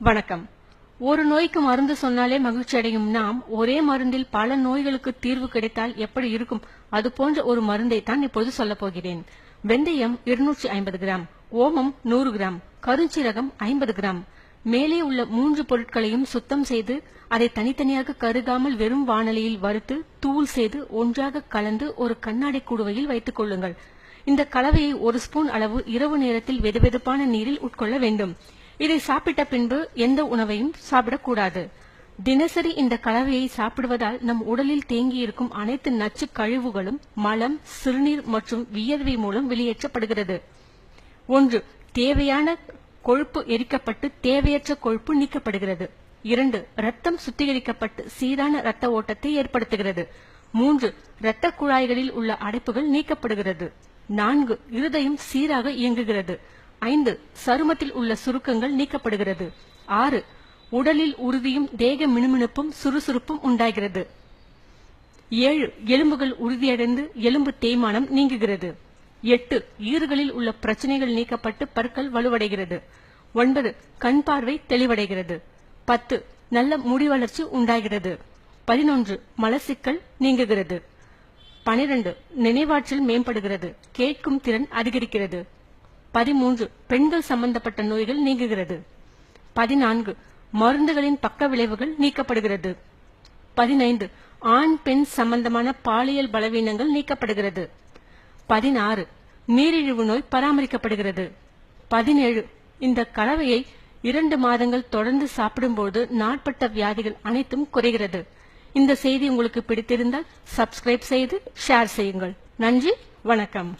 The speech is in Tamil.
வணக்கம். ஒரு நோய்க்கு மருந்து சொன்னாலே மகிழ்ச்சி அடையும் நாம், ஒரே மருந்தில் பல நோய்களுக்கு தீர்வு கிடைத்தால் எப்படி இருக்கும், அது போன்ற ஒரு மருந்தை தான் இப்போது சொல்லப் போகிறேன். வெந்தயம் 250 கிராம், ஓமம் 100 கிராம், கருஞ்சீரகம் 50 கிராம். மேலே உள்ள 3 பொருட்களையும் சுத்தம் செய்து அதை தனித்தனியாக கருகாமல் வெறும் வாணலியில் வறுத்து தூள் செய்து ஒன்றாக கலந்து ஒரு கண்ணாடி குடுவையில் வைத்துக் கொள்ளுங்கள். இந்த கலவையை 1 ஸ்பூன் அளவு இரவு நேரத்தில் வெதுவெதுப்பான நீரில் உட்கொள்ள வேண்டும். இதை சாப்பிட்ட பின்பு எந்த உணவையும் சாப்பிடக்கூடாது. தினசரி இந்த கலவையை சாப்பிடுவதால் நம் உடலில் தேங்கியிருக்கும் அனைத்து நச்சு கழிவுகளும் மலம், சிறுநீர் மற்றும் வியர்வை மூலம் வெளியேற்றப்படுகிறது. 1. தேவையான கொழுப்பு எரிக்கப்பட்டு தேவையற்ற கொழுப்பு நீக்கப்படுகிறது. 2. ரத்தம் சுத்திகரிக்கப்பட்டு சீரான இரத்த ஓட்டத்தை ஏற்படுத்துகிறது. 3. இரத்த குழாய்களில் உள்ள அடைப்புகள் நீக்கப்படுகிறது. 4. இருதயம் சீராக இயங்குகிறது. 5. சருமத்தில் உள்ள சுருக்கங்கள் நீக்கப்படுகிறது. 6. உடலில் உறுதியும் தேக மினுமினுப்பும் சுறுசுறுப்பும் உண்டாகிறது. 7. எலும்புகள் உறுதியடைந்து எலும்பு தேய்மானம் நீங்குகிறது. 8. ஈறுகளில் உள்ள பிரச்சனைகள் நீக்கப்பட்டு பற்கள் வலுவடைகிறது. 9. கண் பார்வை தெளிவடைகிறது. 10. நல்ல முடி வளர்ச்சி உண்டாகிறது. 11. மலச்சிக்கல் நீங்குகிறது. 12. நினைவாற்றல் மேம்படுகிறது. கேட்கும் திறன் அதிகரிக்கிறது. 13. பெண்கள் சம்பந்தப்பட்ட நோய்கள் நீங்குகிறது. 14. மருந்துகளின் பக்க விளைவுகள் நீக்கப்படுகிறது. 15. ஆண் பெண் சம்பந்தமான பாலியல் பலவீனங்கள் நீக்கப்படுகிறது. 16. நீரிழிவு நோய் பராமரிக்கப்படுகிறது. 17. இந்த கலவையை 2 மாதங்கள் தொடர்ந்து சாப்பிடும்போது நாட்பட்ட வியாதிகள் அனைத்தும் குறைகிறது. இந்த செய்தி உங்களுக்கு பிடித்திருந்தால் சப்ஸ்கிரைப் செய்து ஷேர் செய்யுங்கள். நன்றி, வணக்கம்.